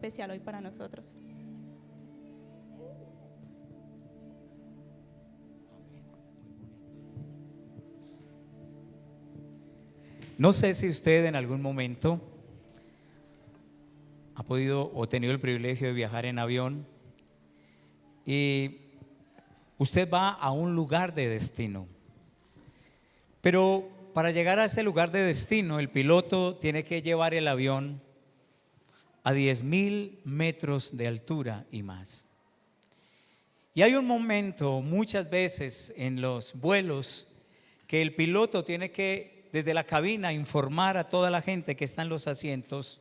especial hoy para nosotros. No sé si usted en algún momento ha podido o tenido el privilegio de viajar en avión y usted va a un lugar de destino, pero para llegar a ese lugar de destino el piloto tiene que llevar el avión a 10.000 metros de altura y más. Y hay un momento muchas veces en los vuelos que el piloto tiene que desde la cabina informar a toda la gente que está en los asientos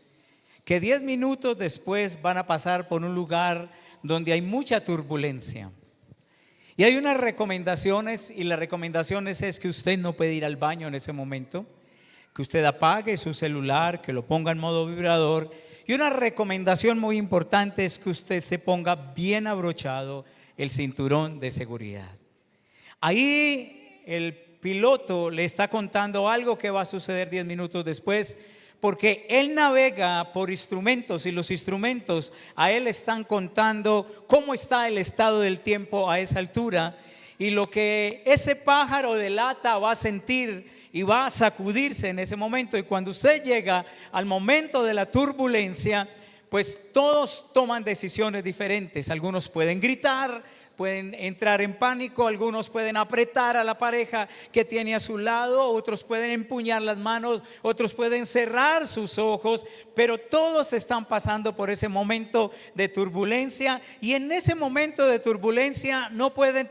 que 10 minutos después van a pasar por un lugar donde hay mucha turbulencia. Y hay unas recomendaciones, y las recomendaciones es que usted no puede ir al baño en ese momento, que usted apague su celular, que lo ponga en modo vibrador. Y una recomendación muy importante es que usted se ponga bien abrochado el cinturón de seguridad. Ahí el piloto le está contando algo que va a suceder 10 minutos después, porque él navega por instrumentos y los instrumentos a él están contando cómo está el estado del tiempo a esa altura y lo que ese pájaro delata va a sentir y va a sacudirse en ese momento. Y cuando usted llega al momento de la turbulencia, pues todos toman decisiones diferentes. Algunos pueden gritar, pueden entrar en pánico, algunos pueden apretar a la pareja que tiene a su lado, otros pueden empuñar las manos, otros pueden cerrar sus ojos, pero todos están pasando por ese momento de turbulencia. Y en ese momento de turbulencia no pueden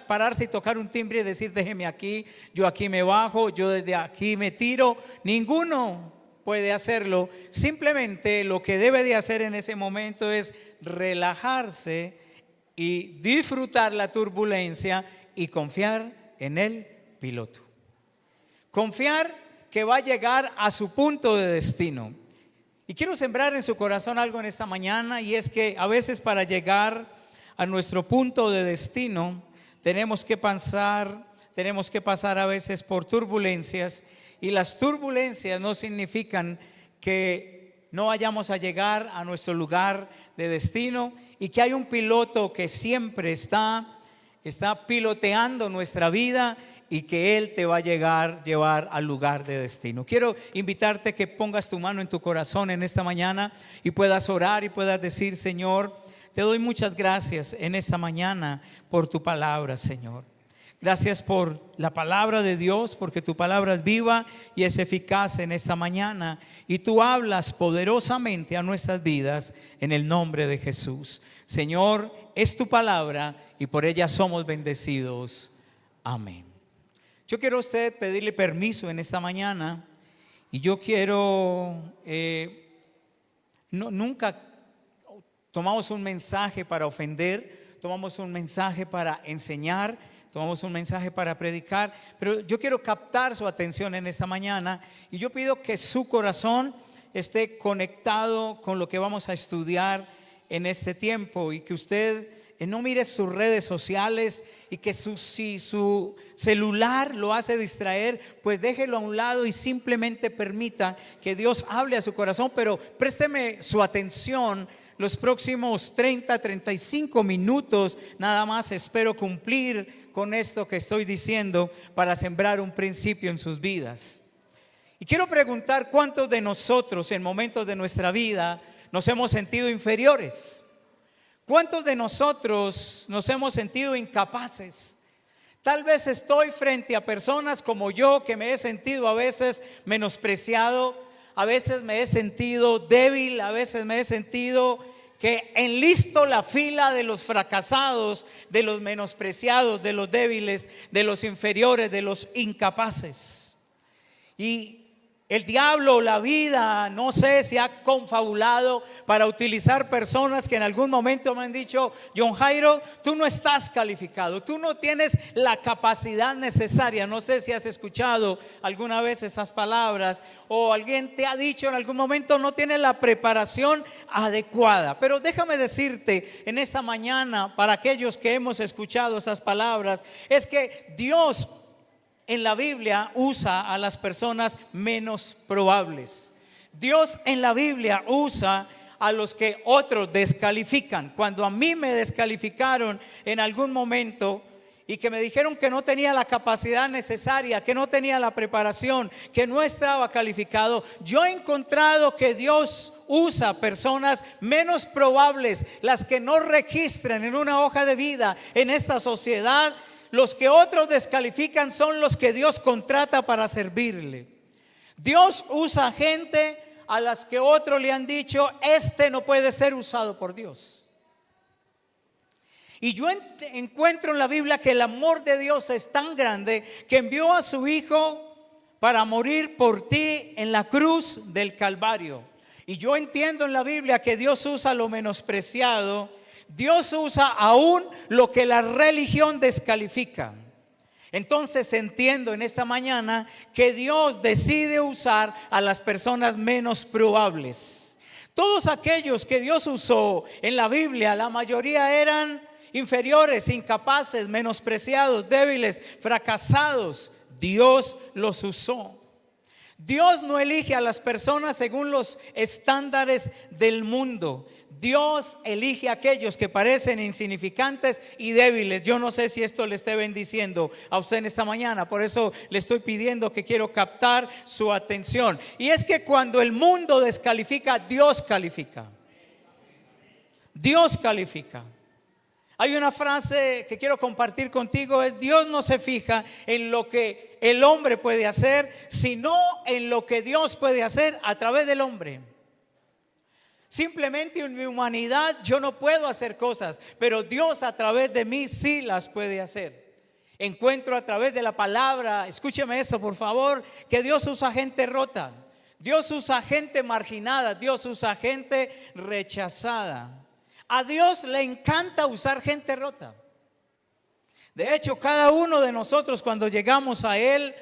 pararse y tocar un timbre y decir: déjeme aquí, yo aquí me bajo, yo desde aquí me tiro. Ninguno puede hacerlo. Simplemente lo que debe de hacer en ese momento es relajarse y disfrutar la turbulencia y confiar en el piloto. Confiar que va a llegar a su punto de destino. Y quiero sembrar en su corazón algo en esta mañana, y es que a veces para llegar a nuestro punto de destino tenemos que pasar a veces por turbulencias, y las turbulencias no significan que no vayamos a llegar a nuestro lugar de destino, y que hay un piloto que siempre está piloteando nuestra vida y que Él te va a llevar al lugar de destino. Quiero invitarte que pongas tu mano en tu corazón en esta mañana y puedas orar y puedas decir: Señor, te doy muchas gracias en esta mañana por tu palabra, Señor. Gracias por la palabra de Dios, porque tu palabra es viva y es eficaz en esta mañana, y tú hablas poderosamente a nuestras vidas en el nombre de Jesús. Señor, es tu palabra y por ella somos bendecidos. Amén. Yo quiero a usted pedirle permiso en esta mañana, y yo quiero, nunca tomamos un mensaje para ofender, tomamos un mensaje para enseñar, tomamos un mensaje para predicar, pero yo quiero captar su atención en esta mañana, y yo pido que su corazón esté conectado con lo que vamos a estudiar en este tiempo, y que usted no mire sus redes sociales, y que si su celular lo hace distraer, pues déjelo a un lado y simplemente permita que Dios hable a su corazón. Pero présteme su atención los próximos 35 minutos nada más. Espero cumplir con esto que estoy diciendo para sembrar un principio en sus vidas. Y quiero preguntar: ¿cuántos de nosotros en momentos de nuestra vida nos hemos sentido inferiores? ¿Cuántos de nosotros nos hemos sentido incapaces? Tal vez estoy frente a personas como yo, que me he sentido a veces menospreciado, a veces me he sentido débil, a veces me he sentido que enlisto la fila de los fracasados, de los menospreciados, de los débiles, de los inferiores, de los incapaces. Y el diablo, la vida, no sé si ha confabulado para utilizar personas que en algún momento me han dicho: John Jairo, tú no estás calificado, tú no tienes la capacidad necesaria. No sé si has escuchado alguna vez esas palabras, o alguien te ha dicho en algún momento: no tienes la preparación adecuada. Pero déjame decirte en esta mañana, para aquellos que hemos escuchado esas palabras, es que Dios en la Biblia usa a las personas menos probables. Dios en la Biblia usa a los que otros descalifican. Cuando a mí me descalificaron en algún momento y que me dijeron que no tenía la capacidad necesaria, que no tenía la preparación, que no estaba calificado, yo he encontrado que Dios usa personas menos probables, las que no registran en una hoja de vida en esta sociedad. Los que otros descalifican son los que Dios contrata para servirle. Dios usa gente a las que otros le han dicho: este no puede ser usado por Dios. Y yo encuentro en la Biblia que el amor de Dios es tan grande que envió a su Hijo para morir por ti en la cruz del Calvario. Y yo entiendo en la Biblia que Dios usa lo menospreciado, Dios usa aún lo que la religión descalifica. Entonces entiendo en esta mañana que Dios decide usar a las personas menos probables. Todos aquellos que Dios usó en la Biblia, la mayoría eran inferiores, incapaces, menospreciados, débiles, fracasados. Dios los usó. Dios no elige a las personas según los estándares del mundo. Dios elige a aquellos que parecen insignificantes y débiles. Yo no sé si esto le esté bendiciendo a usted en esta mañana. Por eso le estoy pidiendo que quiero captar su atención. Y es que cuando el mundo descalifica, Dios califica. Dios califica. Hay una frase que quiero compartir contigo, es: Dios no se fija en lo que el hombre puede hacer, sino en lo que Dios puede hacer a través del hombre. Simplemente en mi humanidad yo no puedo hacer cosas, pero Dios a través de mí sí las puede hacer. Encuentro a través de la palabra, escúcheme esto por favor, que Dios usa gente rota, Dios usa gente marginada, Dios usa gente rechazada. A Dios le encanta usar gente rota. De hecho, cada uno de nosotros cuando llegamos a Él,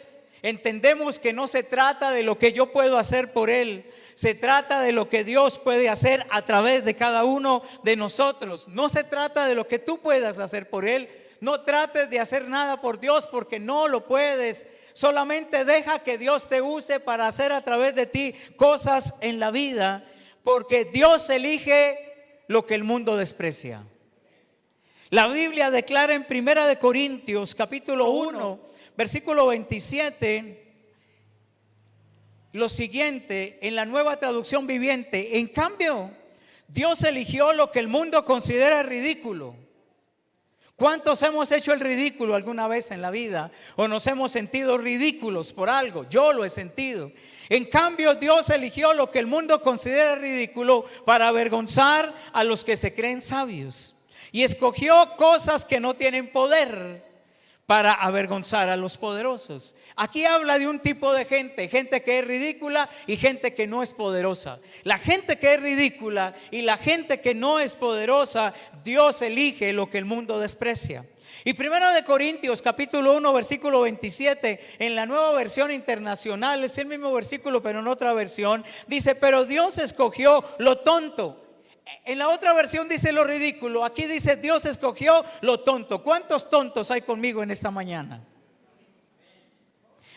entendemos que no se trata de lo que yo puedo hacer por Él. Se trata de lo que Dios puede hacer a través de cada uno de nosotros. No se trata de lo que tú puedas hacer por Él. No trates de hacer nada por Dios porque no lo puedes. Solamente deja que Dios te use para hacer a través de ti cosas en la vida. Porque Dios elige lo que el mundo desprecia. La Biblia declara en 1 Corintios capítulo 1 versículo 27 lo siguiente en la Nueva Traducción Viviente: en cambio, Dios eligió lo que el mundo considera ridículo. ¿Cuántos hemos hecho el ridículo alguna vez en la vida? ¿O nos hemos sentido ridículos por algo? Yo lo he sentido. En cambio, Dios eligió lo que el mundo considera ridículo para avergonzar a los que se creen sabios. Y escogió cosas que no tienen poder para avergonzar a los poderosos. Aquí habla de un tipo de gente que es ridícula y gente que no es poderosa. La gente que es ridícula y la gente que no es poderosa, Dios elige lo que el mundo desprecia. Y 1 Corintios capítulo 1 versículo 27 en la Nueva Versión Internacional, es el mismo versículo pero en otra versión, dice: pero Dios escogió lo tonto. En la otra versión dice lo ridículo, aquí dice Dios escogió lo tonto. ¿Cuántos tontos hay conmigo en esta mañana?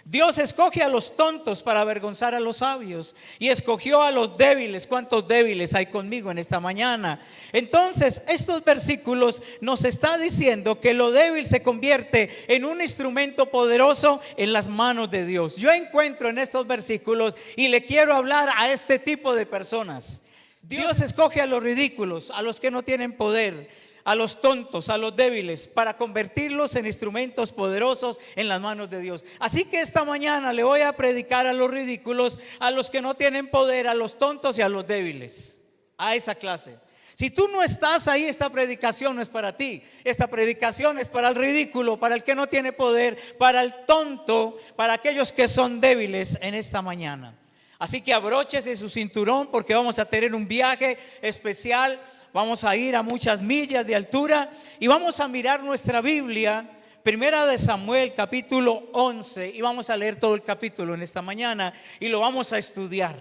Dios escoge a los tontos para avergonzar a los sabios y escogió a los débiles. ¿Cuántos débiles hay conmigo en esta mañana? Entonces estos versículos nos está diciendo que lo débil se convierte en un instrumento poderoso en las manos de Dios. Yo encuentro en estos versículos y le quiero hablar a este tipo de personas. Dios escoge a los ridículos, a los que no tienen poder, a los tontos, a los débiles, para convertirlos en instrumentos poderosos en las manos de Dios. Así que esta mañana le voy a predicar a los ridículos, a los que no tienen poder, a los tontos y a los débiles, a esa clase. Si tú no estás ahí, esta predicación no es para ti. Esta predicación es para el ridículo, para el que no tiene poder, para el tonto, para aquellos que son débiles en esta mañana. Así que abróchese su cinturón porque vamos a tener un viaje especial. Vamos a ir a muchas millas de altura y vamos a mirar nuestra Biblia, 1 Samuel capítulo 11, y vamos a leer todo el capítulo en esta mañana y lo vamos a estudiar.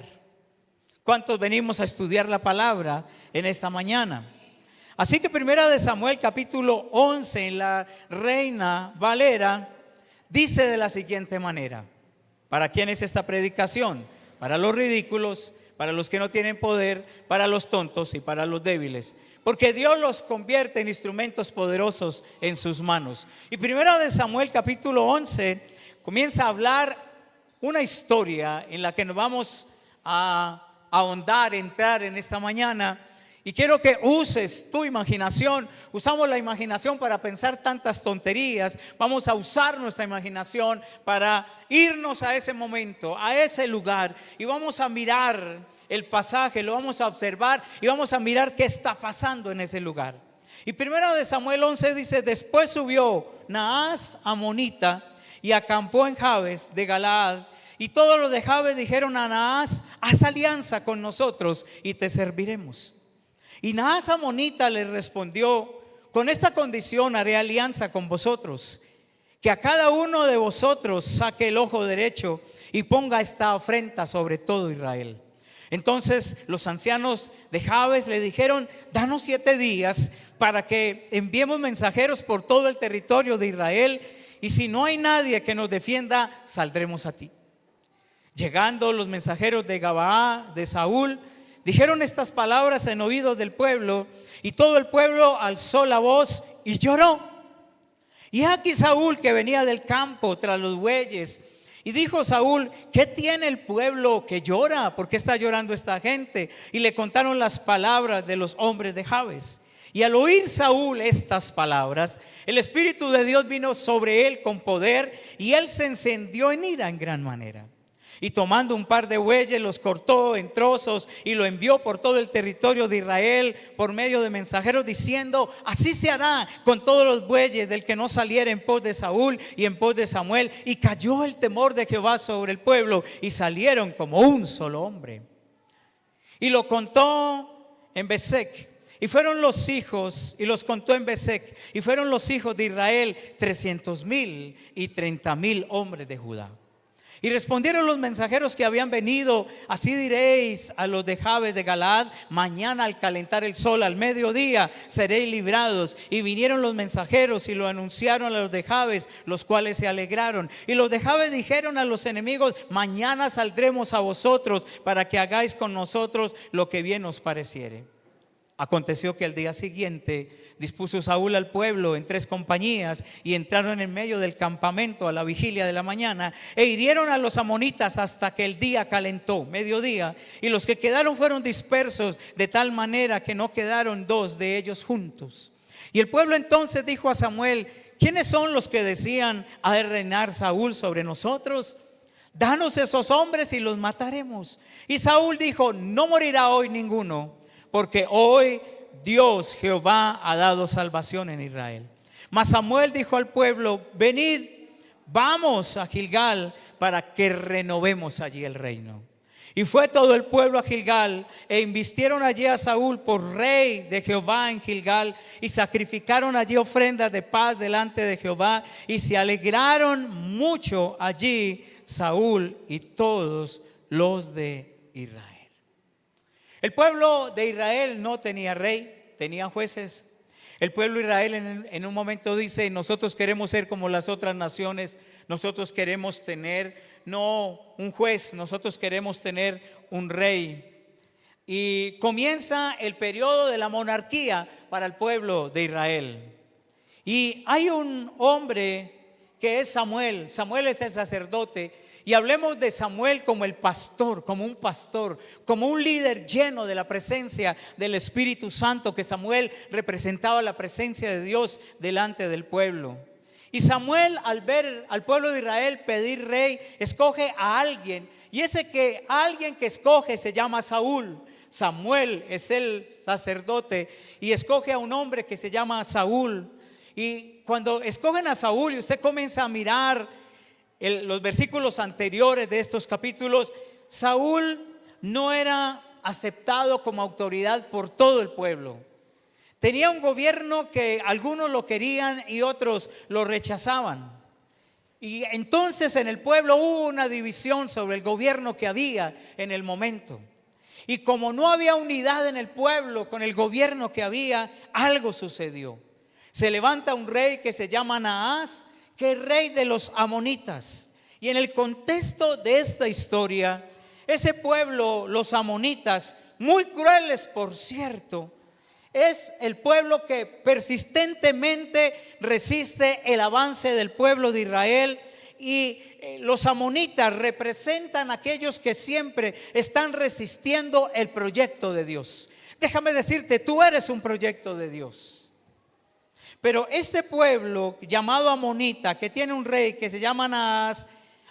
¿Cuántos venimos a estudiar la palabra en esta mañana? Así que 1 Samuel capítulo 11 en la Reina Valera dice de la siguiente manera. ¿Para quién es esta predicación? Para los ridículos, para los que no tienen poder, para los tontos y para los débiles. Porque Dios los convierte en instrumentos poderosos en sus manos. Y primero de Samuel capítulo 11 comienza a hablar una historia en la que nos vamos a ahondar, entrar en esta mañana. Y quiero que uses tu imaginación. Usamos la imaginación para pensar tantas tonterías. Vamos a usar nuestra imaginación para irnos a ese momento, a ese lugar. Y vamos a mirar el pasaje, lo vamos a observar y vamos a mirar qué está pasando en ese lugar. Y primero de Samuel 11 dice: después subió Naas amonita y acampó en Jabes de Galaad. Y todos los de Jabes dijeron a Naas: haz alianza con nosotros y te serviremos. Y Naas amonita les respondió: con esta condición haré alianza con vosotros, que a cada uno de vosotros saque el ojo derecho y ponga esta afrenta sobre todo Israel. Entonces los ancianos de Jabes le dijeron: danos 7 días para que enviemos mensajeros por todo el territorio de Israel, y si no hay nadie que nos defienda, saldremos a ti. Llegando los mensajeros de Gabaa de Saúl, dijeron estas palabras en oídos del pueblo, y todo el pueblo alzó la voz y lloró. Y aquí Saúl, que venía del campo tras los bueyes, y dijo Saúl: ¿qué tiene el pueblo que llora? ¿Por qué está llorando esta gente? Y le contaron las palabras de los hombres de Jabes. Y al oír Saúl estas palabras, el Espíritu de Dios vino sobre él con poder, y él se encendió en ira en gran manera. Y tomando un par de bueyes, los cortó en trozos y lo envió por todo el territorio de Israel por medio de mensajeros, diciendo: así se hará con todos los bueyes del que no saliera en pos de Saúl y en pos de Samuel. Y cayó el temor de Jehová sobre el pueblo, y salieron como un solo hombre. Y lo contó en Besec. Y fueron los hijos, y los contó en Besec, y fueron los hijos de Israel 300,000 y 30,000 hombres de Judá. Y respondieron los mensajeros que habían venido: así diréis a los de Jabes de Galaad: mañana al calentar el sol al mediodía seréis librados. Y vinieron los mensajeros y lo anunciaron a los de Jabes, los cuales se alegraron. Y los de Jabes dijeron a los enemigos: mañana saldremos a vosotros para que hagáis con nosotros lo que bien os pareciere. Aconteció que al día siguiente dispuso Saúl al pueblo en 3 compañías, y entraron en medio del campamento a la vigilia de la mañana, e hirieron a los amonitas hasta que el día calentó, mediodía, y los que quedaron fueron dispersos, de tal manera que no quedaron 2 de ellos juntos. Y el pueblo entonces dijo a Samuel: ¿quiénes son los que decían: ha de reinar Saúl sobre nosotros? Danos esos hombres y los mataremos. Y Saúl dijo: no morirá hoy ninguno, porque hoy Dios Jehová ha dado salvación en Israel. Mas Samuel dijo al pueblo: venid, vamos a Gilgal para que renovemos allí el reino. Y fue todo el pueblo a Gilgal, e invistieron allí a Saúl por rey de Jehová en Gilgal, y sacrificaron allí ofrendas de paz delante de Jehová, y se alegraron mucho allí Saúl y todos los de Israel. El pueblo de Israel no tenía rey, tenía jueces. El pueblo de Israel en un momento dice: nosotros queremos ser como las otras naciones, nosotros queremos tener no un juez, nosotros queremos tener un rey. Y comienza el periodo de la monarquía para el pueblo de Israel. Y hay un hombre que es Samuel. Samuel es el sacerdote. Y hablemos de Samuel como el pastor, como un líder lleno de la presencia del Espíritu Santo, que Samuel representaba la presencia de Dios delante del pueblo. Y Samuel, al ver al pueblo de Israel pedir rey, escoge a alguien, y alguien que escoge se llama Saúl. Samuel es el sacerdote y escoge a un hombre que se llama Saúl. Y cuando escogen a Saúl y usted comienza a mirar los versículos anteriores de estos capítulos, Saúl no era aceptado como autoridad por todo el pueblo. Tenía un gobierno que algunos lo querían y otros lo rechazaban. Y entonces en el pueblo hubo una división sobre el gobierno que había en el momento. Y como no había unidad en el pueblo con el gobierno que había, algo sucedió. Se levanta un rey que se llama Naas, que es rey de los amonitas. Y en el contexto de esta historia, Ese pueblo, los amonitas, muy crueles por cierto, es el pueblo que persistentemente resiste el avance del pueblo de Israel. Y los amonitas representan a aquellos que siempre están resistiendo el proyecto de Dios. Déjame decirte, tú eres un proyecto de Dios. Pero este pueblo llamado amonita, que tiene un rey que se llama Naas,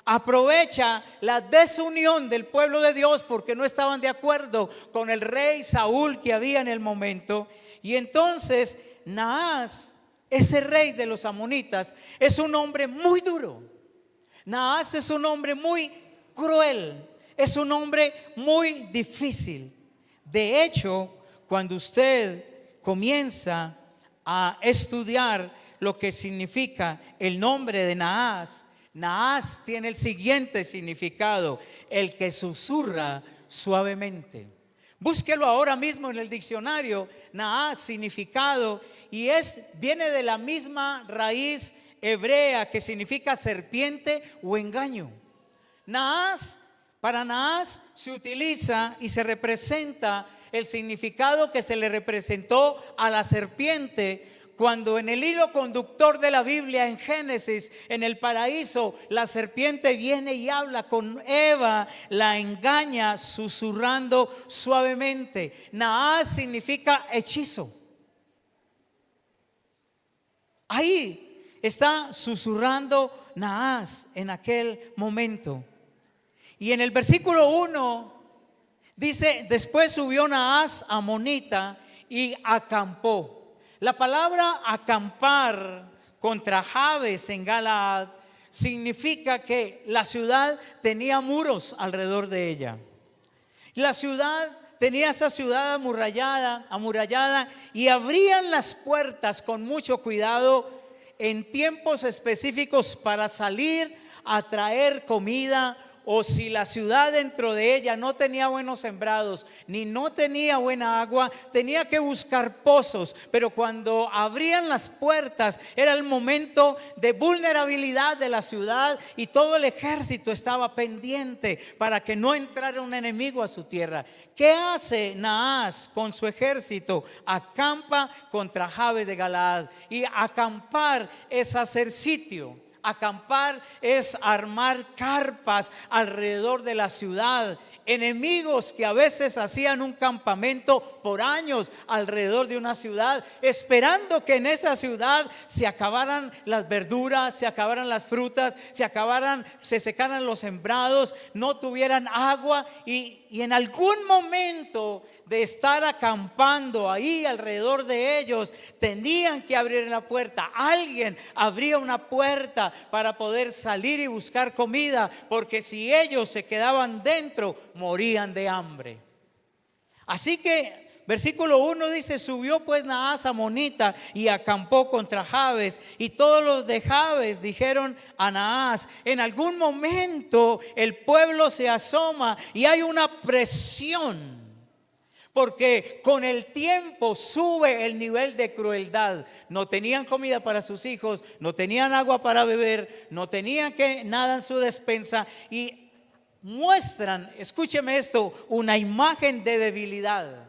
aprovecha la desunión del pueblo de Dios porque no estaban de acuerdo con el rey Saúl que había en el momento. Y entonces Naas, ese rey de los amonitas, es un hombre muy duro. Naas es un hombre muy cruel, es un hombre muy difícil. De hecho, cuando usted comienza a estudiar lo que significa el nombre de Naas, Naas tiene el siguiente significado: el que susurra suavemente. Búsquelo ahora mismo en el diccionario. Naas, significado, y viene de la misma raíz hebrea que significa serpiente o engaño. Para Naas se utiliza y se representa el significado que se le representó a la serpiente cuando en el hilo conductor de la Biblia en Génesis, en el paraíso, la serpiente viene y habla con Eva, la engaña susurrando suavemente. Naas significa hechizo. Ahí está susurrando Naas en aquel momento. Y en el versículo 1 dice: después subió Naas amonita y acampó. La palabra acampar contra Jabes en Galaad significa que la ciudad tenía muros alrededor de ella. La ciudad tenía esa ciudad amurallada, y abrían las puertas con mucho cuidado en tiempos específicos para salir a traer comida, o si la ciudad dentro de ella no tenía buenos sembrados ni no tenía buena agua, tenía que buscar pozos. Pero cuando abrían las puertas era el momento de vulnerabilidad de la ciudad, y todo el ejército estaba pendiente para que no entrara un enemigo a su tierra. ¿Qué hace Naas con su ejército? Acampa contra Jabes de Galaad. Y acampar es hacer sitio. Acampar es armar carpas alrededor de la ciudad. Enemigos que a veces hacían un campamento por años alrededor de una ciudad, esperando que en esa ciudad se acabaran las verduras, se acabaran las frutas, se secaran los sembrados, no tuvieran agua, y en algún momento de estar acampando ahí alrededor de ellos, tenían que abrir la puerta. Alguien abría una puerta para poder salir y buscar comida, porque si ellos se quedaban dentro, morían de hambre. Así que versículo 1 dice: subió pues Naas amonita y acampó contra Jabes, y todos los de Jabes dijeron a Naas. En algún momento el pueblo se asoma y hay una presión, porque con el tiempo sube el nivel de crueldad. No tenían comida para sus hijos, no tenían agua para beber, no tenían nada en su despensa, y muestran, escúcheme esto, una imagen de debilidad.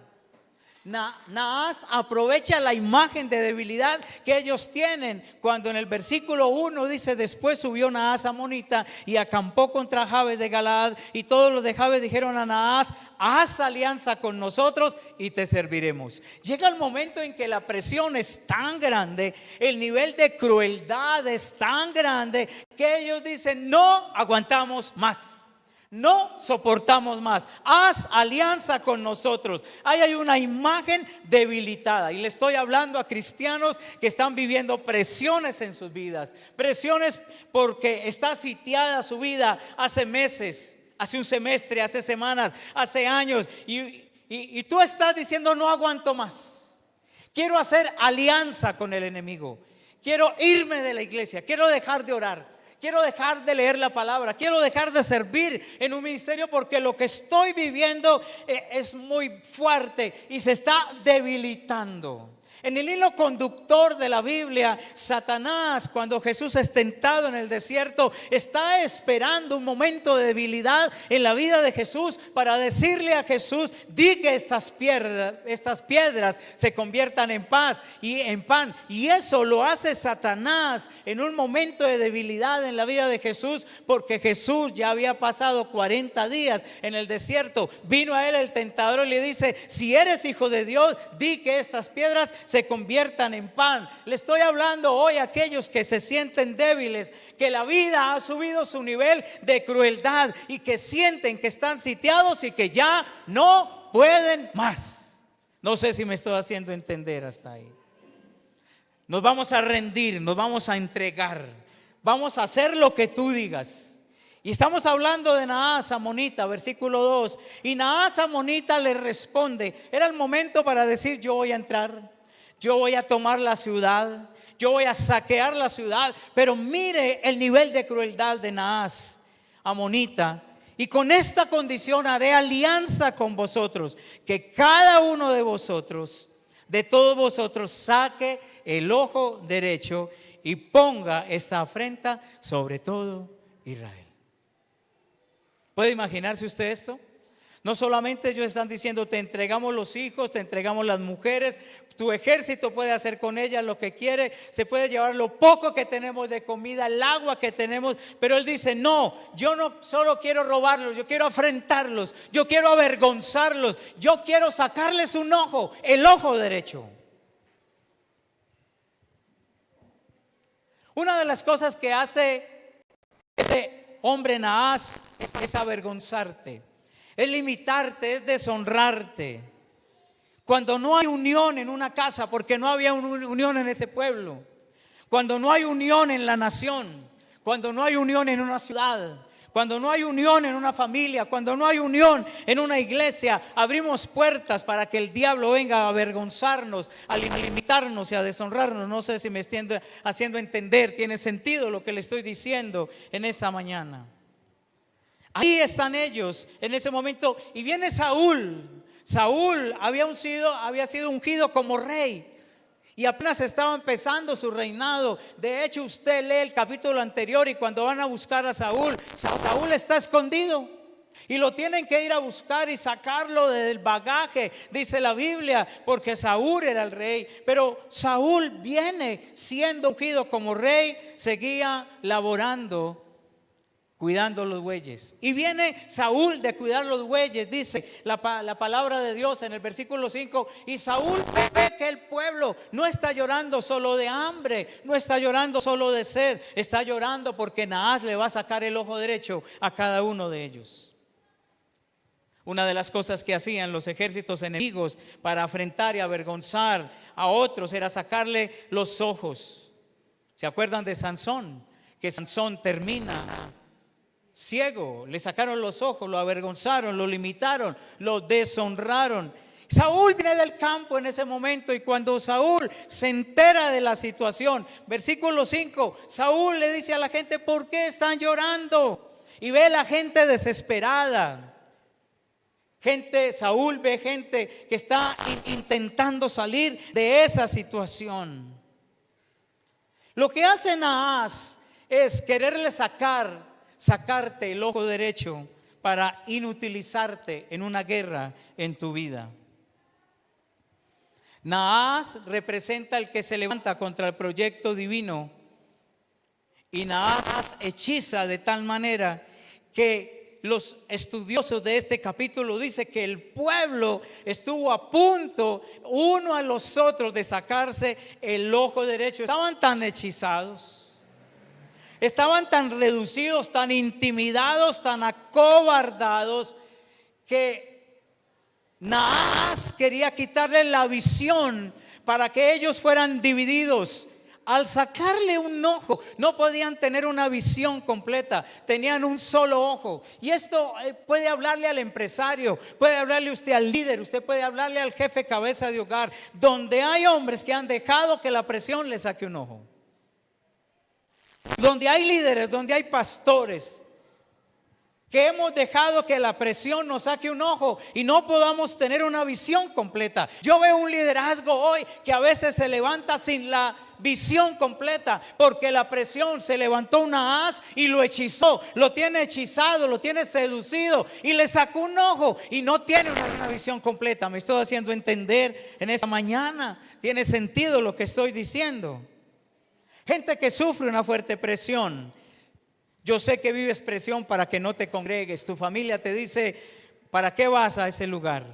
Naas aprovecha la imagen de debilidad que ellos tienen cuando en el versículo 1 dice: después subió Naas amonita y acampó contra Jabes de Galaad, y todos los de Jabes dijeron a Naas: haz alianza con nosotros y te serviremos. Llega el momento en que la presión es tan grande, el nivel de crueldad es tan grande, que ellos dicen: no aguantamos más. No soportamos más, haz alianza con nosotros. Ahí hay una imagen debilitada, y le estoy hablando a cristianos que están viviendo presiones en sus vidas. Presiones porque está sitiada su vida hace meses, hace un semestre, hace semanas, hace años, y tú estás diciendo: no aguanto más. Quiero hacer alianza con el enemigo. Quiero irme de la iglesia, quiero dejar de orar, quiero dejar de leer la palabra, quiero dejar de servir en un ministerio, porque lo que estoy viviendo es muy fuerte y se está debilitando. En el hilo conductor de la Biblia, Satanás, cuando Jesús es tentado en el desierto, está esperando un momento de debilidad en la vida de Jesús para decirle a Jesús: di que estas piedras se conviertan en pan. Y eso lo hace Satanás en un momento de debilidad en la vida de Jesús, porque Jesús ya había pasado 40 días en el desierto. Vino a él el tentador y le dice: si eres hijo de Dios, di que estas piedras se conviertan en pan. Le estoy hablando hoy a aquellos que se sienten débiles, que la vida ha subido su nivel de crueldad y que sienten que están sitiados y que ya no pueden más. No sé si me estoy haciendo entender hasta ahí. Nos vamos a rendir, nos vamos a entregar, vamos a hacer lo que tú digas. Y estamos hablando de Naas amonita, versículo 2. Y Naas amonita le responde. Era el momento para decir: yo voy a entrar, yo voy a tomar la ciudad, yo voy a saquear la ciudad. Pero mire el nivel de crueldad de Naas amonita: y con esta condición haré alianza con vosotros, que cada uno de vosotros, de todos vosotros, saque el ojo derecho y ponga esta afrenta sobre todo Israel. ¿Puede imaginarse usted esto? No solamente ellos están diciendo: te entregamos los hijos, te entregamos las mujeres, tu ejército puede hacer con ellas lo que quiere, se puede llevar lo poco que tenemos de comida, el agua que tenemos. Pero él dice: no, yo no solo quiero robarlos, yo quiero afrentarlos, yo quiero avergonzarlos, yo quiero sacarles un ojo, el ojo derecho. Una de las cosas que hace este hombre Naas es avergonzarte, es limitarte, es deshonrarte. Cuando no hay unión en una casa, porque no había unión en ese pueblo, cuando no hay unión en la nación, cuando no hay unión en una ciudad, cuando no hay unión en una familia, cuando no hay unión en una iglesia, abrimos puertas para que el diablo venga a avergonzarnos, a limitarnos y a deshonrarnos. No sé si me estoy haciendo entender. Tiene sentido lo que le estoy diciendo en esta mañana. Ahí están ellos en ese momento, y viene Saúl. Saúl había sido ungido como rey y apenas estaba empezando su reinado. De hecho, usted lee el capítulo anterior y cuando van a buscar a Saúl, Saúl está escondido y lo tienen que ir a buscar y sacarlo del bagaje, dice la Biblia, porque Saúl era el rey. Pero Saúl viene siendo ungido como rey, seguía laborando, cuidando los bueyes. Y viene Saúl de cuidar los bueyes, dice la palabra de Dios en el versículo 5. Y Saúl ve que el pueblo no está llorando solo de hambre, no está llorando solo de sed, está llorando porque Naas le va a sacar el ojo derecho a cada uno de ellos. Una de las cosas que hacían los ejércitos enemigos para afrentar y avergonzar a otros era sacarle los ojos. ¿Se acuerdan de Sansón? Que Sansón termina ciego, le sacaron los ojos, lo avergonzaron, lo limitaron, lo deshonraron. Saúl viene del campo en ese momento, y cuando Saúl se entera de la situación, versículo 5, Saúl le dice a la gente: ¿por qué están llorando? Y ve la gente desesperada. Saúl ve gente que está intentando salir de esa situación. Lo que hace Naas es quererle sacarte el ojo derecho para inutilizarte en una guerra en tu vida. Naas representa el que se levanta contra el proyecto divino, y Naas hechiza de tal manera que los estudiosos de este capítulo dicen que el pueblo estuvo a punto uno a los otros de sacarse el ojo derecho. Estaban tan hechizados, estaban tan reducidos, tan intimidados, tan acobardados, que Naas quería quitarle la visión para que ellos fueran divididos. Al sacarle un ojo, no podían tener una visión completa, tenían un solo ojo. Y esto puede hablarle al empresario, puede hablarle usted al líder, usted puede hablarle al jefe cabeza de hogar, donde hay hombres que han dejado que la presión le saque un ojo. Donde hay líderes, donde hay pastores Que hemos dejado que la presión nos saque un ojo y no podamos tener una visión completa. Yo veo un liderazgo hoy que a veces se levanta sin la visión completa, porque la presión se levantó una haz y lo hechizó, lo tiene hechizado, lo tiene seducido y le sacó un ojo y no tiene una visión completa. Me estoy haciendo entender en esta mañana. Tiene sentido lo que estoy diciendo. Gente que sufre una fuerte presión. Yo sé que vives presión para que no te congregues. Tu familia te dice, ¿para qué vas a ese lugar?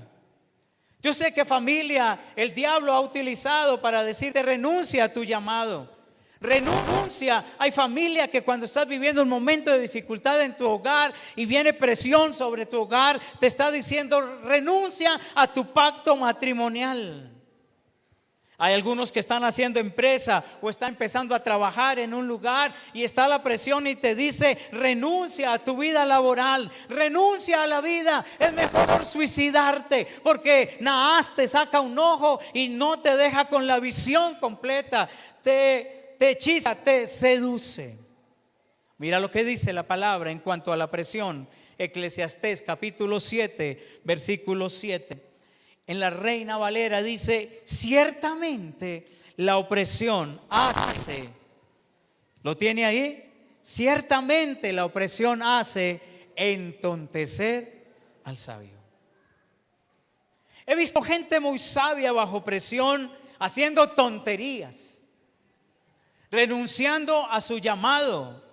Yo sé que familia, el diablo ha utilizado para decirte, renuncia a tu llamado. Renuncia. Hay familia que cuando estás viviendo un momento de dificultad en tu hogar y viene presión sobre tu hogar, te está diciendo, renuncia a tu pacto matrimonial. Hay algunos que están haciendo empresa o están empezando a trabajar en un lugar y está la presión y te dice, renuncia a tu vida laboral, renuncia a la vida. Es mejor suicidarte, porque Naas te saca un ojo y no te deja con la visión completa. Te hechiza, te seduce. Mira lo que dice la palabra en cuanto a la presión. Eclesiastés capítulo 7 versículo 7. En la Reina Valera dice, ciertamente la opresión hace, ¿lo tiene ahí? Ciertamente la opresión hace entontecer al sabio. He visto gente muy sabia bajo presión haciendo tonterías, renunciando a su llamado.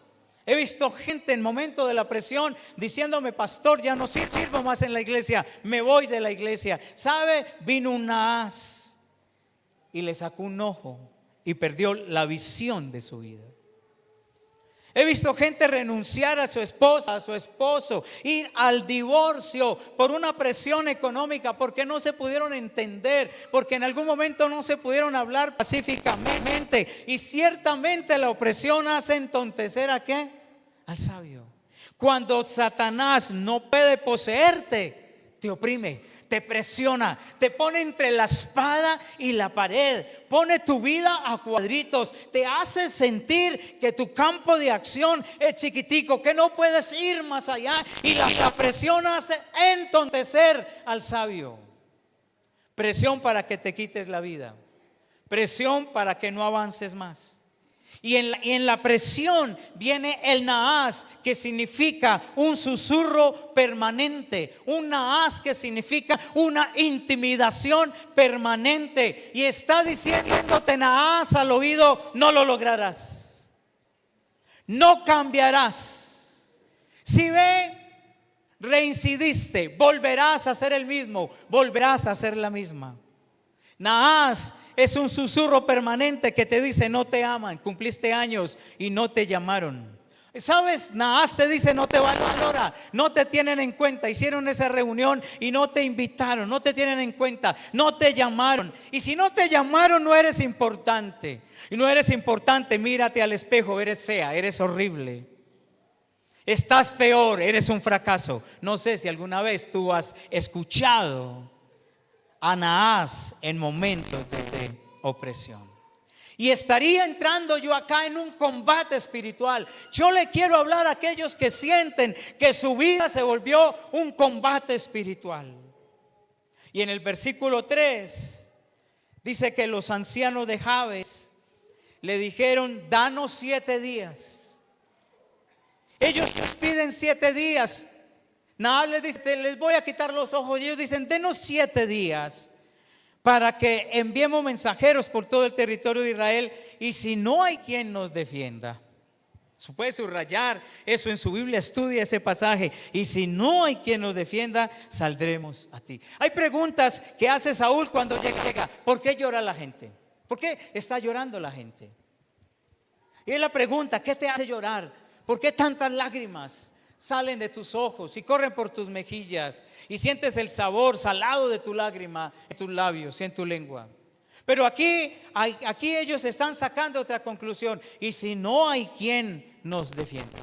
He visto gente en momento de la presión diciéndome, pastor, ya no sirvo más en la iglesia, me voy de la iglesia. ¿Sabe? Vino un Naas y le sacó un ojo y perdió la visión de su vida. He visto gente renunciar a su esposa, a su esposo, ir al divorcio por una presión económica, porque no se pudieron entender, porque en algún momento no se pudieron hablar pacíficamente. Y ciertamente la opresión hace entontecer ¿a qué? Al sabio. Cuando Satanás no puede poseerte, te oprime, te presiona, te pone entre la espada y la pared, pone tu vida a cuadritos, te hace sentir que tu campo de acción es chiquitico, que no puedes ir más allá, y la presión hace entontecer al sabio. Presión para que te quites la vida, presión para que no avances más. Y en la presión viene el Naas, que significa un susurro permanente. Un Naas que significa una intimidación permanente. Y está diciéndote Naas al oído, no lo lograrás, no cambiarás. Si reincidiste, volverás a ser el mismo, volverás a ser la misma. Naas es un susurro permanente que te dice, no te aman, cumpliste años y no te llamaron. ¿Sabes? Naas te dice, no te valoran, no te tienen en cuenta. Hicieron esa reunión y no te invitaron, no te tienen en cuenta, no te llamaron. Y si no te llamaron, no eres importante. Y no eres importante, mírate al espejo, eres fea, eres horrible, estás peor, eres un fracaso. No sé si alguna vez tú has escuchado a Naas en momentos de opresión. Y estaría entrando yo acá en un combate espiritual. Yo le quiero hablar a aquellos que sienten que su vida se volvió un combate espiritual. Y en el versículo 3 dice que los ancianos de Jabes le dijeron, danos 7 días. Ellos les piden 7 días. Naas les dice, les voy a quitar los ojos. Y ellos dicen, denos 7 días para que enviemos mensajeros por todo el territorio de Israel. Y si no hay quien nos defienda, puede subrayar eso en su Biblia, estudia ese pasaje. Y si no hay quien nos defienda, saldremos a ti. Hay preguntas que hace Saúl cuando llega. ¿Por qué llora la gente? ¿Por qué está llorando la gente? Y él la pregunta, ¿qué te hace llorar? ¿Por qué tantas lágrimas salen de tus ojos y corren por tus mejillas y sientes el sabor salado de tu lágrima en tus labios y en tu lengua? Pero aquí ellos están sacando otra conclusión. Y si no hay quien nos defienda.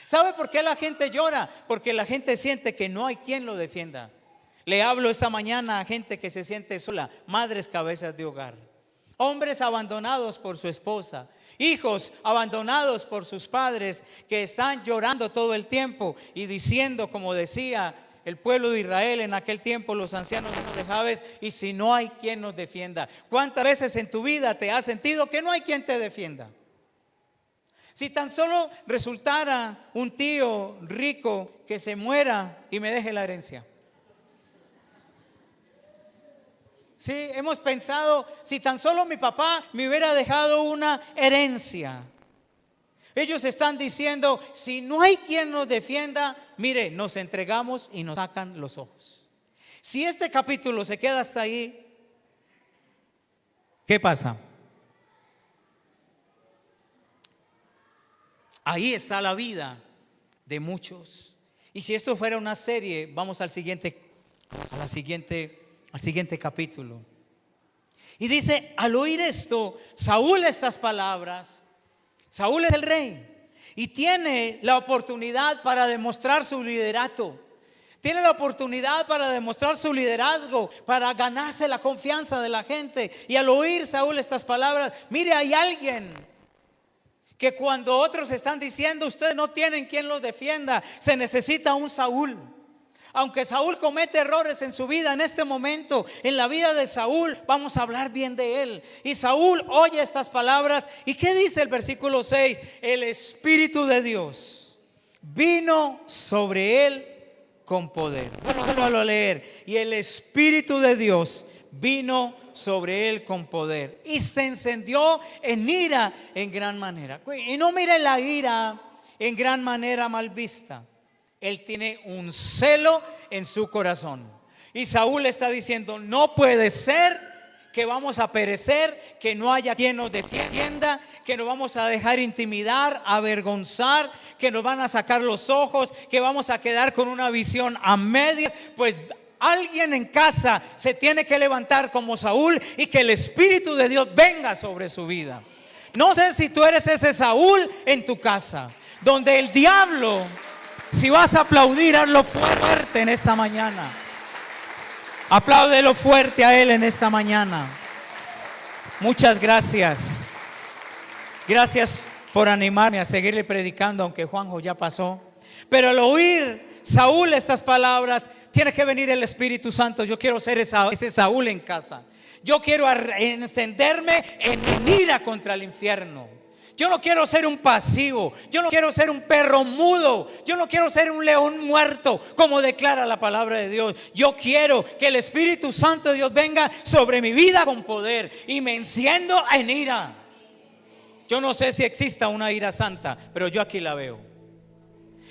¿Sabe por qué la gente llora? Porque la gente siente que no hay quien lo defienda. Le hablo esta mañana a gente que se siente sola, madres cabezas de hogar. Hombres abandonados por su esposa, hijos abandonados por sus padres, que están llorando todo el tiempo y diciendo, como decía el pueblo de Israel en aquel tiempo, los ancianos de Jabes: y si no hay quien nos defienda. ¿Cuántas veces en tu vida te has sentido que no hay quien te defienda? Si tan solo resultara un tío rico que se muera y me deje la herencia. Sí, hemos pensado, si tan solo mi papá me hubiera dejado una herencia. Ellos están diciendo, si no hay quien nos defienda, mire, nos entregamos y nos sacan los ojos. Si este capítulo se queda hasta ahí, ¿qué pasa? Ahí está la vida de muchos. Y si esto fuera una serie, vamos al siguiente capítulo. Y dice, al oír esto, Saúl estas palabras, Saúl es el rey y tiene la oportunidad para demostrar su liderato. Tiene la oportunidad para demostrar su liderazgo, para ganarse la confianza de la gente. Y al oír Saúl estas palabras, mire, hay alguien que cuando otros están diciendo, ustedes no tienen quien los defienda, se necesita un Saúl. Aunque Saúl comete errores en su vida, en este momento, en la vida de Saúl, vamos a hablar bien de él. Y Saúl oye estas palabras. ¿Y qué dice el versículo 6? El Espíritu de Dios vino sobre él con poder. Vuelvo a leer. Y el Espíritu de Dios vino sobre él con poder. Y se encendió en ira en gran manera. Y no mire la ira en gran manera mal vista. Él tiene un celo en su corazón. Y Saúl está diciendo, no puede ser que vamos a perecer, que no haya quien nos defienda, que nos vamos a dejar intimidar, avergonzar, que nos van a sacar los ojos, que vamos a quedar con una visión a medias. Pues alguien en casa se tiene que levantar como Saúl y que el Espíritu de Dios venga sobre su vida. No sé si tú eres ese Saúl en tu casa, donde el diablo... Si vas a aplaudir, hazlo fuerte en esta mañana. Apláudelo fuerte a él en esta mañana. Muchas gracias. Gracias por animarme a seguirle predicando, aunque Juanjo ya pasó. Pero al oír Saúl estas palabras, tiene que venir el Espíritu Santo. Yo quiero ser ese Saúl en casa. Yo quiero encenderme en ira contra el infierno. Yo no quiero ser un pasivo. Yo no quiero ser un perro mudo. Yo no quiero ser un león muerto, como declara la palabra de Dios. Yo quiero que el Espíritu Santo de Dios venga sobre mi vida con poder y me enciendo en ira. Yo no sé si exista una ira santa, pero yo aquí la veo.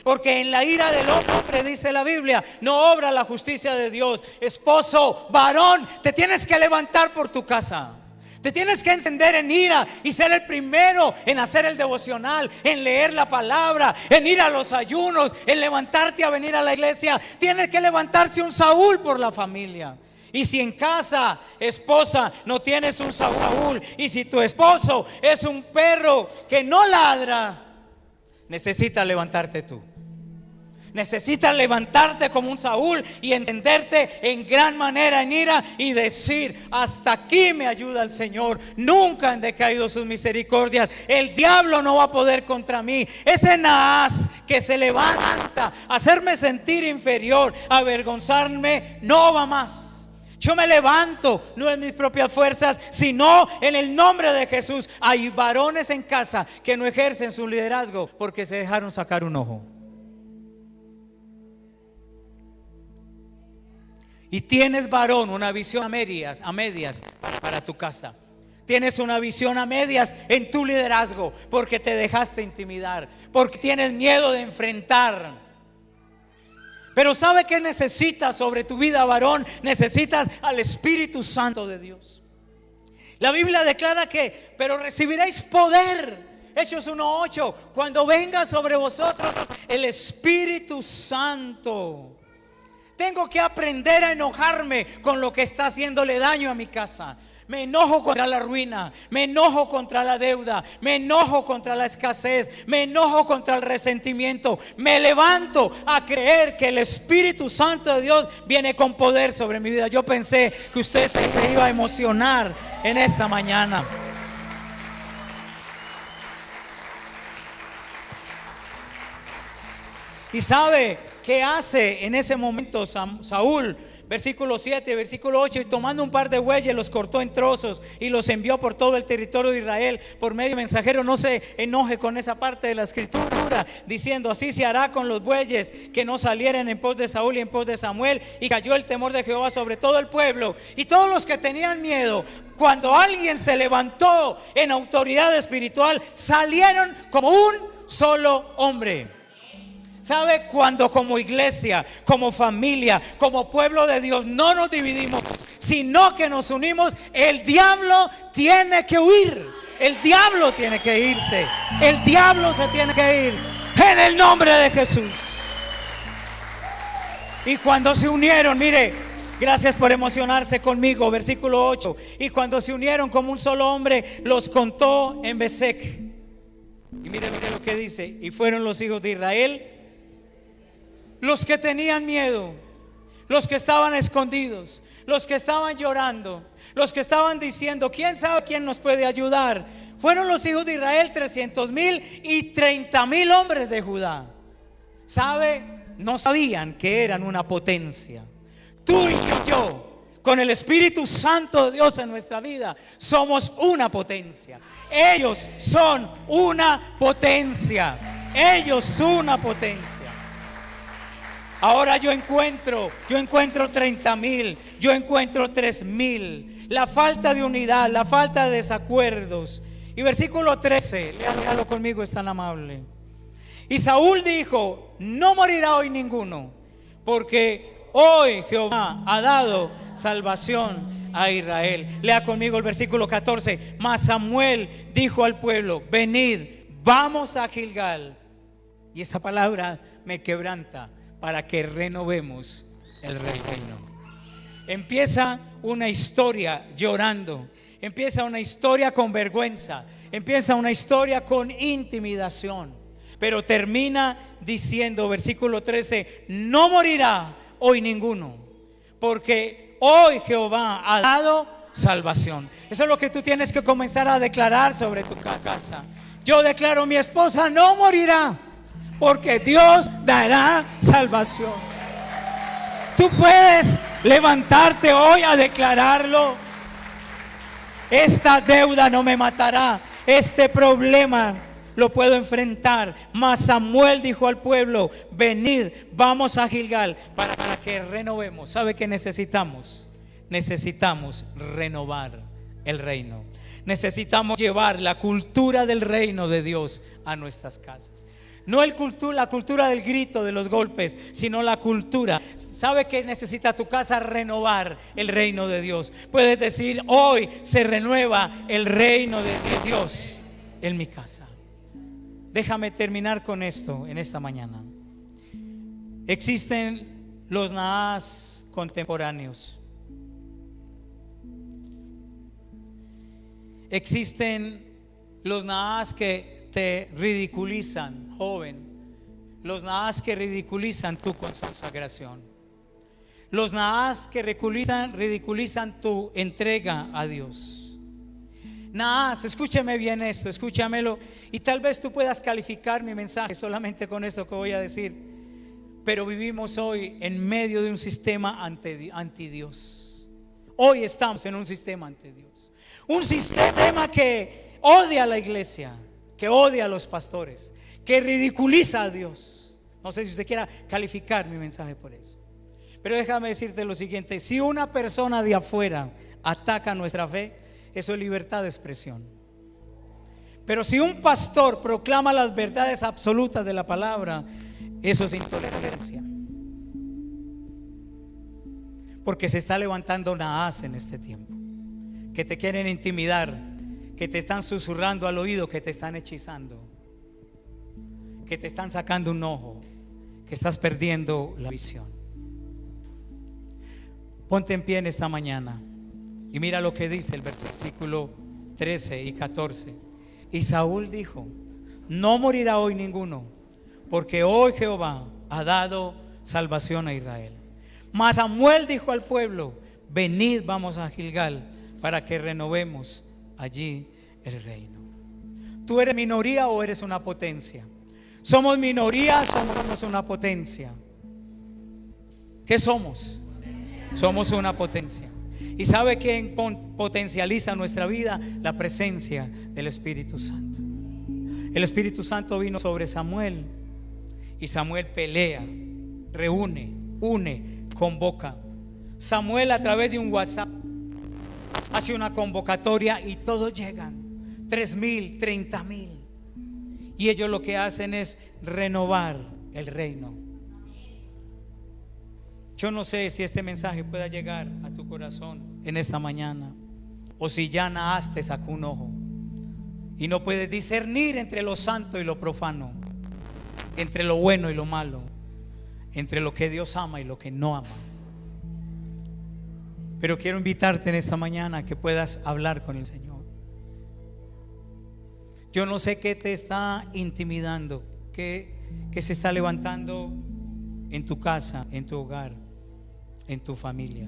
Porque en la ira del hombre, dice la Biblia, no obra la justicia de Dios. Esposo, varón, te tienes que levantar por tu casa. Te tienes que encender en ira y ser el primero en hacer el devocional, en leer la palabra, en ir a los ayunos, en levantarte a venir a la iglesia. Tienes que levantarse un Saúl por la familia. Y si en casa, esposa, no tienes un Saúl, y si tu esposo es un perro que no ladra, necesitas levantarte tú. Necesitas levantarte como un Saúl y encenderte en gran manera en ira y decir: hasta aquí me ayuda el Señor, nunca han decaído sus misericordias, el diablo no va a poder contra mí. Ese Naas que se levanta a hacerme sentir inferior, a avergonzarme, no va más. Yo me levanto, no en mis propias fuerzas, sino en el nombre de Jesús. Hay varones en casa que no ejercen su liderazgo porque se dejaron sacar un ojo. Y tienes, varón, una visión a medias para tu casa. Tienes una visión a medias en tu liderazgo porque te dejaste intimidar, porque tienes miedo de enfrentar. Pero ¿sabe qué necesitas sobre tu vida, varón? Necesitas al Espíritu Santo de Dios. La Biblia declara que, pero recibiréis poder. Hechos 1:8, cuando venga sobre vosotros el Espíritu Santo. Tengo que aprender a enojarme con lo que está haciéndole daño a mi casa. Me enojo contra la ruina, me enojo contra la deuda, me enojo contra la escasez, me enojo contra el resentimiento. Me levanto a creer que el Espíritu Santo de Dios viene con poder sobre mi vida. Yo pensé que usted se iba a emocionar en esta mañana. ¿Y sabe qué hace en ese momento Saúl? Versículo 7, versículo 8: y tomando un par de bueyes los cortó en trozos y los envió por todo el territorio de Israel por medio de mensajero. No se enoje con esa parte de la escritura, diciendo: así se hará con los bueyes que no salieran en pos de Saúl y en pos de Samuel. Y cayó el temor de Jehová sobre todo el pueblo, y todos los que tenían miedo, cuando alguien se levantó en autoridad espiritual, salieron como un solo hombre. ¿Sabe? Cuando como iglesia, como familia, como pueblo de Dios no nos dividimos, sino que nos unimos, el diablo tiene que huir. El diablo tiene que irse. El diablo se tiene que ir en el nombre de Jesús. Y cuando se unieron, mire, gracias por emocionarse conmigo, versículo 8: y cuando se unieron como un solo hombre, los contó en Besec. Y mire lo que dice: y fueron los hijos de Israel los que tenían miedo, los que estaban escondidos, los que estaban llorando, los que estaban diciendo: ¿quién sabe quién nos puede ayudar? Fueron los hijos de Israel, 300,000 y 30,000 hombres de Judá. ¿Sabe? No sabían que eran una potencia. Tú y yo, con el Espíritu Santo de Dios en nuestra vida, somos una potencia. Ellos son una potencia. Ellos son una potencia. Ahora yo encuentro 30,000, yo encuentro 3,000. La falta de unidad, la falta de desacuerdos. Y versículo 13, léalo conmigo, es tan amable. Y Saúl dijo: no morirá hoy ninguno, porque hoy Jehová ha dado salvación a Israel. Lea conmigo el versículo 14. Mas Samuel dijo al pueblo: venid, vamos a Gilgal. Y esta palabra me quebranta, para que renovemos el reino. Empieza una historia llorando, empieza una historia con vergüenza, empieza una historia con intimidación, pero termina diciendo, versículo 13: no morirá hoy ninguno, porque hoy Jehová ha dado salvación. Eso es lo que tú tienes que comenzar a declarar sobre tu casa. Yo declaro: mi esposa no morirá, porque Dios dará salvación. Tú puedes levantarte hoy a declararlo. Esta deuda no me matará, este problema lo puedo enfrentar. Mas Samuel dijo al pueblo: venid, vamos a Gilgal, para que renovemos. ¿Sabe qué necesitamos? Necesitamos renovar el reino. Necesitamos llevar la cultura del reino de Dios a nuestras casas. No la cultura del grito, de los golpes, sino la cultura. ¿Sabe que necesita tu casa? Renovar el reino de Dios. Puedes decir: hoy se renueva el reino de Dios en mi casa. Déjame terminar con esto en esta mañana. Existen los Naás contemporáneos. Existen los Naás que te ridiculizan, joven. Los Naás que ridiculizan tu consagración. Los Naás que ridiculizan tu entrega a Dios. Naás, escúcheme bien esto, escúchamelo, y tal vez tú puedas calificar mi mensaje solamente con esto que voy a decir. Pero vivimos hoy en medio de un sistema anti Dios. Hoy estamos en un sistema anti Dios. Un sistema que odia a la iglesia, que odia a los pastores, que ridiculiza a Dios. No sé si usted quiera calificar mi mensaje por eso, pero déjame decirte lo siguiente: si una persona de afuera ataca nuestra fe, eso es libertad de expresión. Pero si un pastor proclama las verdades absolutas de la palabra, eso es intolerancia. Porque se está levantando Naás en este tiempo, que te quieren intimidar, que te están susurrando al oído, que te están hechizando, que te están sacando un ojo, que estás perdiendo la visión. Ponte en pie en esta mañana y mira lo que dice el versículo 13 y 14. Y Saúl dijo: no morirá hoy ninguno, porque hoy Jehová ha dado salvación a Israel. Mas Samuel dijo al pueblo: venid, vamos a Gilgal, para que renovemos allí el reino. ¿Tú eres minoría o eres una potencia? ¿Somos minoría o somos una potencia? ¿Qué somos? Somos una potencia. ¿Y sabe quién potencializa nuestra vida? La presencia del Espíritu Santo. El Espíritu Santo vino sobre Samuel y Samuel pelea, reúne, une, convoca. Samuel, a través de un WhatsApp, hace una convocatoria y todos llegan, 3,000, 30,000. Y ellos lo que hacen es renovar el reino. Yo no sé si este mensaje pueda llegar a tu corazón en esta mañana, o si ya Naas te sacó un ojo y no puedes discernir entre lo santo y lo profano, entre lo bueno y lo malo, entre lo que Dios ama y lo que no ama. Pero quiero invitarte en esta mañana a que puedas hablar con el Señor. Yo no sé qué te está intimidando, qué se está levantando en tu casa, en tu hogar, en tu familia.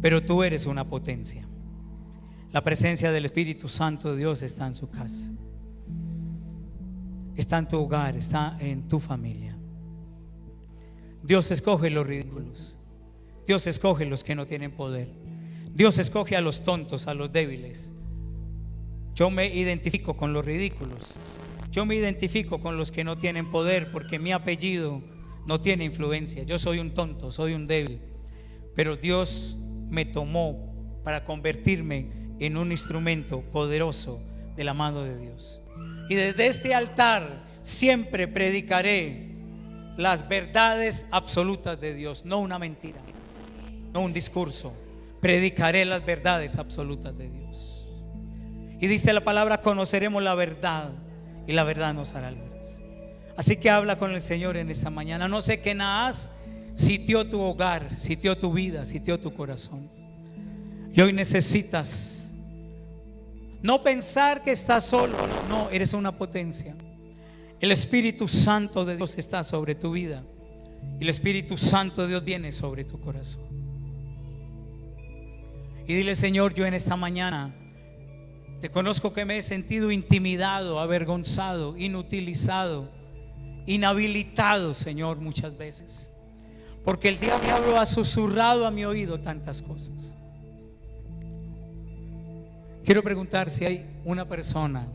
Pero tú eres una potencia. La presencia del Espíritu Santo de Dios está en su casa, está en tu hogar, está en tu familia. Dios escoge los ridículos. Dios escoge los que no tienen poder. Dios escoge a los tontos, a los débiles. Yo me identifico con los ridículos. Yo me identifico con los que no tienen poder, porque mi apellido no tiene influencia. Yo soy un tonto, soy un débil, pero Dios me tomó para convertirme en un instrumento poderoso de la mano de Dios. Y desde este altar siempre predicaré las verdades absolutas de Dios, no una mentira, no un discurso. Predicaré las verdades absolutas de Dios. Y dice la palabra: conoceremos la verdad y la verdad nos hará libres. Así que habla con el Señor en esta mañana. No sé qué Naas sitió tu hogar, sitió tu vida, sitió tu corazón. Y hoy necesitas no pensar que estás solo. No, eres una potencia. El Espíritu Santo de Dios está sobre tu vida, y el Espíritu Santo de Dios viene sobre tu corazón. Y dile: Señor, yo en esta mañana te conozco que me he sentido intimidado, avergonzado, inutilizado, inhabilitado, Señor, muchas veces, porque el diablo ha susurrado a mi oído tantas cosas. Quiero preguntar si hay una persona